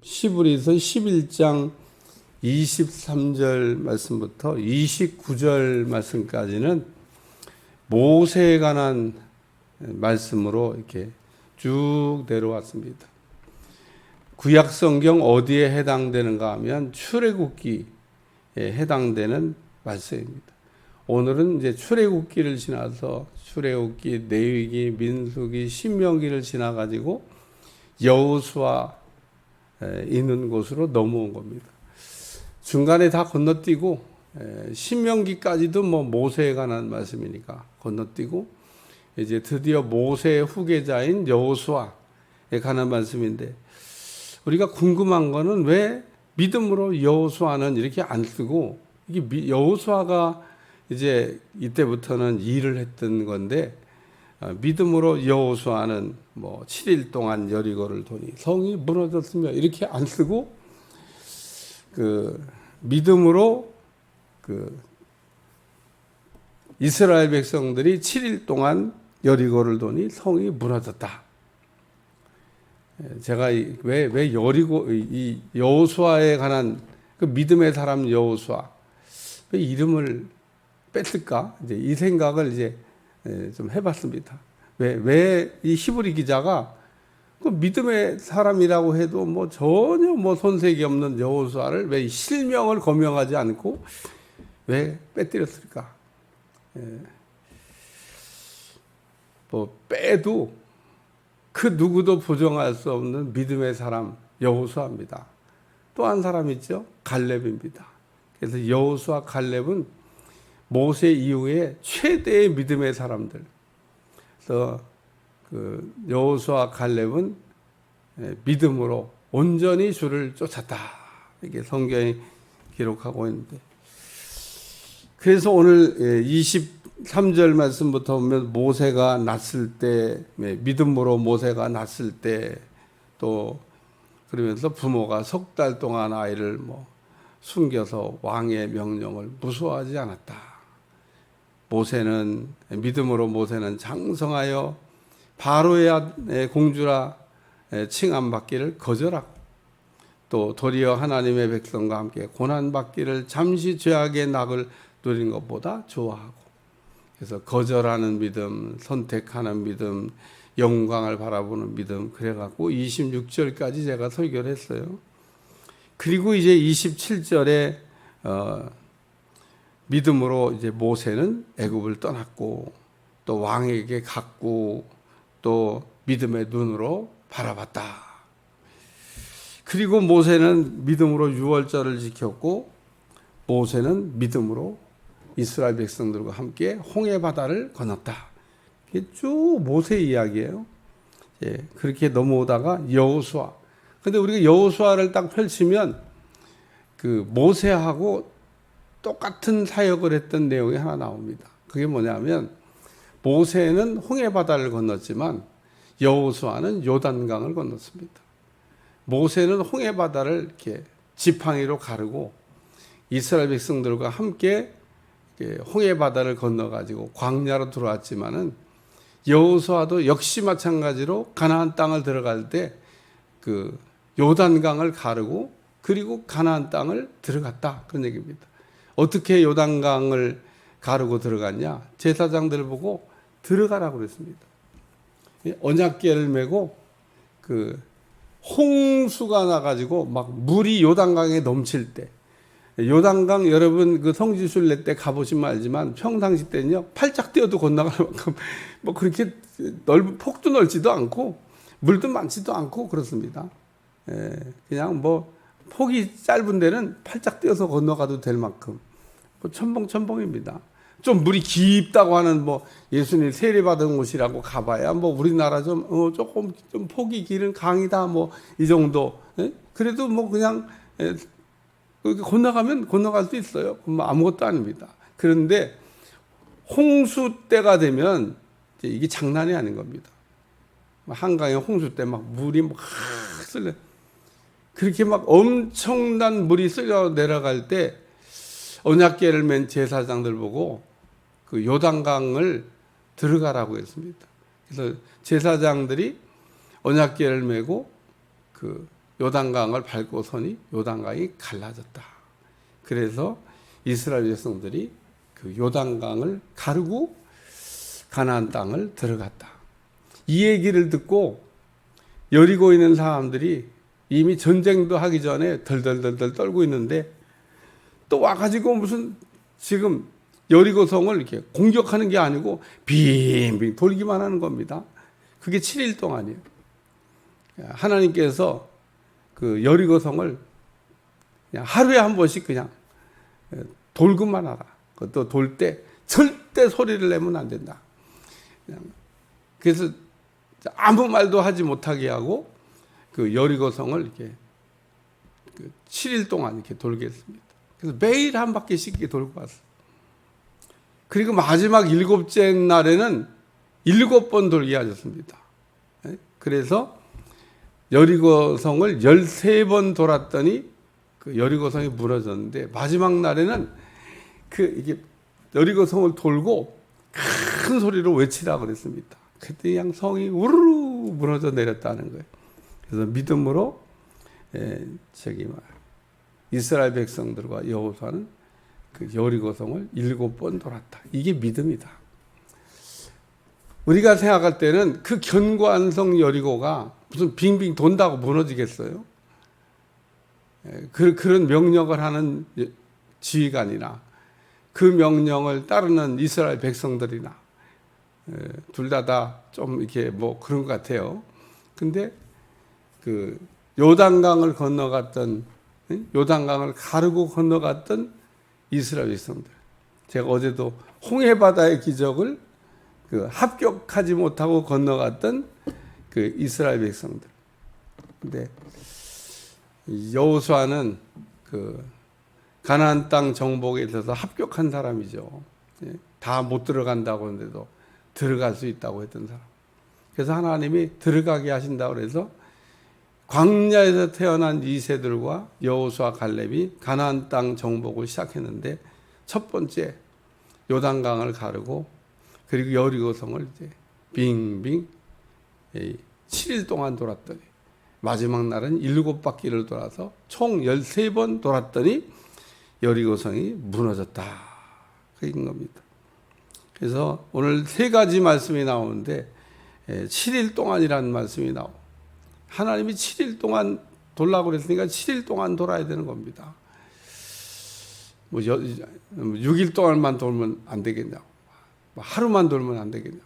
시브리서 11장 23절 말씀부터 29절 말씀까지는 모세에 관한 말씀으로 이렇게 쭉 내려왔습니다. 구약 성경 어디에 해당되는가 하면 출애굽기에 해당되는 말씀입니다. 오늘은 이제 출애굽기를 지나서 출애굽기, 레위기, 민수기, 신명기를 지나 가지고 여호수아 있는 곳으로 넘어온 겁니다. 중간에 다 건너뛰고 신명기까지도 뭐 모세에 관한 말씀이니까 건너뛰고 이제 드디어 모세의 후계자인 여호수아에 관한 말씀인데, 우리가 궁금한 거는 왜 믿음으로 여호수아는 이렇게 안 쓰고, 이게 여호수아가 이제 이때부터는 일을 했던 건데, 믿음으로 여호수아는 뭐 7일 동안 여리고를 도니 성이 무너졌으며 이렇게 안 쓰고, 믿음으로 이스라엘 백성들이 7일 동안 여리고를 도니 성이 무너졌다. 제가 왜 여리고 이 여호수아에 관한 그 믿음의 사람 여호수아 왜 이름을 뺐을까? 이제 이 생각을 이제 좀 해봤습니다. 왜 이 히브리 기자가 그 믿음의 사람이라고 해도 뭐 전혀 뭐 손색이 없는 여호수아를 왜 실명을 거명하지 않고 왜 빼뜨렸을까? 뭐 빼도 그 누구도 부정할 수 없는 믿음의 사람 여호수아입니다. 또 한 사람 있죠? 갈렙입니다. 그래서 여호수아, 갈렙은 모세 이후에 최대의 믿음의 사람들. 그래서 여호수아, 갈렙은 믿음으로 온전히 주를 쫓았다. 이게 성경이 기록하고 있는데, 그래서 오늘 23절 말씀부터 보면 모세가 났을 때, 믿음으로 모세가 났을 때, 또 그러면서 부모가 3달 동안 아이를 숨겨서 왕의 명령을 무수하지 않았다. 믿음으로 모세는 장성하여 바로의 공주라 칭함받기를 거절하고, 또 도리어 하나님의 백성과 함께 고난받기를 잠시 죄악의 낙을 누리는 것보다 좋아하고, 그래서 거절하는 믿음, 선택하는 믿음, 영광을 바라보는 믿음, 그래갖고 26절까지 제가 설교를 했어요. 그리고 이제 27절에 믿음으로 이제 모세는 애굽을 떠났고, 또 왕에게 갔고, 또 믿음의 눈으로 바라봤다. 그리고 모세는 믿음으로 유월절을 지켰고, 모세는 믿음으로 이스라엘 백성들과 함께 홍해 바다를 건넜다. 이게 쭉 모세 이야기예요. 그렇게 넘어오다가 여호수아. 근데 우리가 여호수아를 딱 펼치면 그 모세하고 똑같은 사역을 했던 내용이 하나 나옵니다. 그게 뭐냐면, 모세는 홍해 바다를 건넜지만 여호수아는 요단강을 건넜습니다. 모세는 홍해 바다를 이렇게 지팡이로 가르고 이스라엘 백성들과 함께 홍해 바다를 건너가지고 광야로 들어왔지만은, 여호수아도 역시 마찬가지로 가나안 땅을 들어갈 때 그 요단강을 가르고 그리고 가나안 땅을 들어갔다, 그런 얘기입니다. 어떻게 요단강을 가르고 들어갔냐? 제사장들 보고 들어가라고 그랬습니다. 언약궤를 메고 그 홍수가 나가지고 막 물이 요단강에 넘칠 때, 요단강 여러분 그 성지순례 때 가보시면 알지만 평상시 때는요 팔짝 뛰어도 건너갈 만큼 뭐 그렇게 폭도 넓지도 않고 물도 많지도 않고 그렇습니다. 그냥 뭐 폭이 짧은 데는 팔짝 뛰어서 건너가도 될 만큼 첨벙첨벙입니다. 좀 물이 깊다고 하는 예수님 세례받은 곳이라고 가봐야 우리나라 조금 좀 폭이 길은 강이다 이 정도. 그래도 그냥 건너가면 건너갈 수 있어요. 아무것도 아닙니다. 그런데 홍수 때가 되면 이게 장난이 아닌 겁니다. 한강에 홍수 때 물이 쓸려, 그렇게 엄청난 물이 쓸려 내려갈 때 언약궤를 맨 제사장들 보고 그 요단강을 들어가라고 했습니다. 그래서 제사장들이 언약궤를 메고 그 요단강을 밟고서니 요단강이 갈라졌다. 그래서 이스라엘 백성들이 그 요단강을 가르고 가나안 땅을 들어갔다. 이 얘기를 듣고 여리고에 있는 사람들이 이미 전쟁도 하기 전에 덜덜덜덜 떨고 있는데 또 와가지고 무슨 지금 여리고성을 이렇게 공격하는 게 아니고 빙빙 돌기만 하는 겁니다. 그게 7일 동안이에요. 하나님께서 그 여리고성을 그냥 하루에 한 번씩 그냥 돌고만 하라. 그것도 돌 때 절대 소리를 내면 안 된다. 그래서 아무 말도 하지 못하게 하고 그 여리고성을 이렇게 7일 동안 이렇게 돌게 했습니다. 그래서 매일 한 바퀴씩 이렇게 돌고 왔어요. 그리고 마지막 7째 날에는 7번 돌게 하셨습니다. 그래서 여리고성을 13번 돌았더니 그 여리고성이 무너졌는데 마지막 날에는 이게 여리고성을 돌고 큰 소리로 외치라 그랬습니다. 그때 그냥 성이 우르르 무너져 내렸다는 거예요. 그래서 믿음으로 이스라엘 백성들과 여호수아는 그 여리고성을 7번 돌았다. 이게 믿음이다. 우리가 생각할 때는 그 견고한 성 여리고가 무슨 빙빙 돈다고 무너지겠어요? 그런 명령을 하는 지휘관이나 그 명령을 따르는 이스라엘 백성들이나 둘 다 좀 이렇게 뭐 그런 것 같아요. 근데 그 요단강을 건너갔던 요단강을 가르고 건너갔던 이스라엘 백성들. 제가 어제도 홍해바다의 기적을 그 합격하지 못하고 건너갔던 그 이스라엘 백성들. 근데 여호수아는 그 가나안 땅 정복에 있어서 합격한 사람이죠. 다 못 들어간다고 하는데도 들어갈 수 있다고 했던 사람. 그래서 하나님이 들어가게 하신다고 그래서 광야에서 태어난 2세들과 여호수아 갈렙이 가나안 땅 정복을 시작했는데 첫 번째 요단강을 가르고 그리고 여리고성을 이제 빙빙 7일 동안 돌았더니 마지막 날은 7바퀴를 돌아서 총 13번 돌았더니 여리고성이 무너졌다. 그런 겁니다. 그래서 오늘 3가지 말씀이 나오는데 7일 동안이라는 말씀이 나오고 하나님이 7일 동안 돌라고 그랬으니까 7일 동안 돌아야 되는 겁니다. 뭐 6일 동안만 돌면 안 되겠냐고. 하루만 돌면 안 되겠냐고.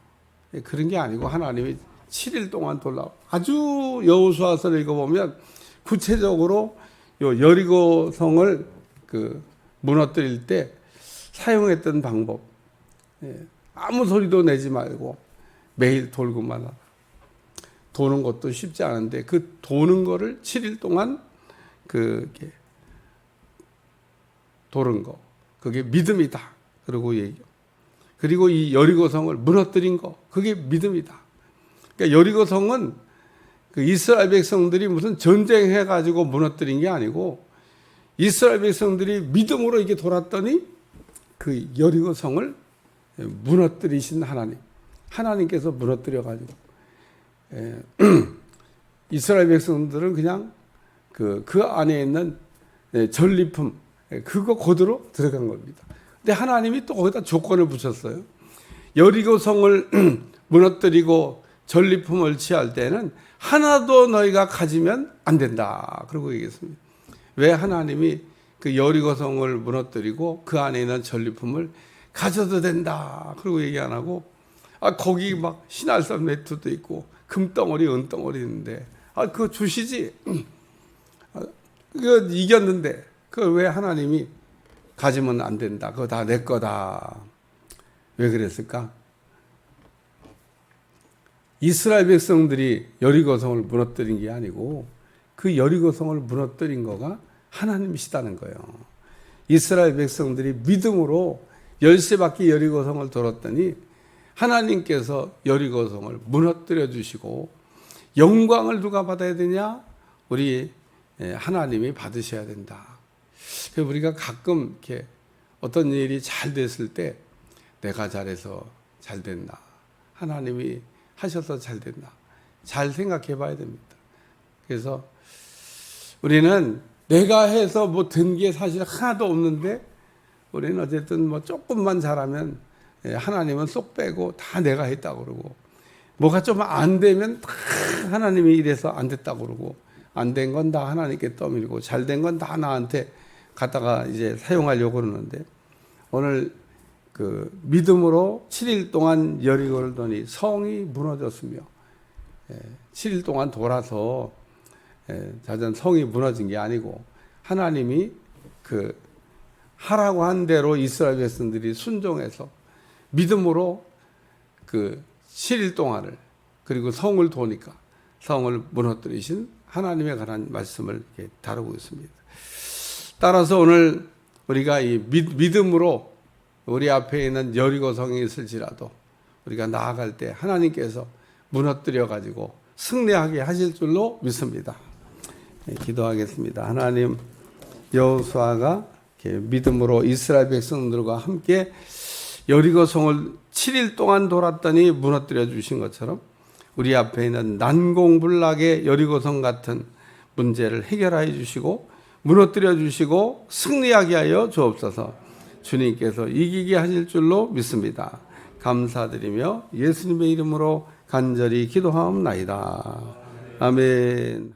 그런 게 아니고 하나님이 7일 동안 돌라고. 아주 여호수아서를 읽어보면 구체적으로 요 여리고성을 그 무너뜨릴 때 사용했던 방법. 아무 소리도 내지 말고 매일 돌고만 하라. 도는 것도 쉽지 않은데 그 도는 거를 7일 동안 그게 도는 거. 그게 믿음이다. 그리고 얘기요. 그리고 이 여리고성을 무너뜨린 거. 그게 믿음이다. 그러니까 여리고성은 그 이스라엘 백성들이 무슨 전쟁해 가지고 무너뜨린 게 아니고 이스라엘 백성들이 믿음으로 이렇게 돌았더니 그 여리고성을 무너뜨리신 하나님께서 무너뜨려 가지고 이스라엘 백성들은 그냥 그 안에 있는 전리품 그거 그대로 들어간 겁니다. 근데 하나님이 또 거기다 조건을 붙였어요. 여리고성을 무너뜨리고 전리품을 취할 때는 하나도 너희가 가지면 안 된다. 그러고 얘기했습니다. 왜 하나님이 그 여리고성을 무너뜨리고 그 안에 있는 전리품을 가져도 된다. 그러고 얘기 안 하고 거기 막 신할산 매트도 있고 금덩어리 은덩어리 있는데 그거 주시지. 그거 이겼는데 그걸 왜 하나님이 가지면 안 된다. 그거 다 내 거다. 왜 그랬을까? 이스라엘 백성들이 여리고성을 무너뜨린 게 아니고 그 여리고성을 무너뜨린 거가 하나님이시다는 거예요. 이스라엘 백성들이 믿음으로 13바퀴 여리고성을 돌았더니 하나님께서 여리고성을 무너뜨려 주시고 영광을 누가 받아야 되냐? 우리 하나님이 받으셔야 된다. 그래서 우리가 가끔 이렇게 어떤 일이 잘 됐을 때 내가 잘해서 잘 됐나? 하나님이 하셔서 잘 됐나? 잘 생각해 봐야 됩니다. 그래서 우리는 내가 해서 뭐 된 게 사실 하나도 없는데 우리는 어쨌든 뭐 조금만 잘하면 하나님은 쏙 빼고 다 내가 했다고 그러고 뭐가 좀 안 되면 다 하나님이 이래서 안 됐다고 그러고 안 된 건 다 하나님께 떠밀고 잘 된 건 다 나한테 갖다가 이제 사용하려고 그러는데 오늘 그 믿음으로 7일 동안 여리고를 도니 성이 무너졌으며 7일 동안 돌아서 자전 성이 무너진 게 아니고 하나님이 그 하라고 한 대로 이스라엘 백성들이 순종해서 믿음으로 그 7일 동안을 그리고 성을 도니까 성을 무너뜨리신 하나님에 관한 말씀을 이렇게 다루고 있습니다. 따라서 오늘 우리가 이 믿음으로 우리 앞에 있는 여리고 성이 있을지라도 우리가 나아갈 때 하나님께서 무너뜨려 가지고 승리하게 하실 줄로 믿습니다. 기도하겠습니다. 하나님, 여호수아가 믿음으로 이스라엘 백성들과 함께 여리고 성을 7일 동안 돌았더니 무너뜨려 주신 것처럼 우리 앞에 있는 난공불락의 여리고 성 같은 문제를 해결하여 주시고 무너뜨려 주시고 승리하게 하여 주옵소서. 주님께서 이기게 하실 줄로 믿습니다. 감사드리며 예수님의 이름으로 간절히 기도하옵나이다. 아멘.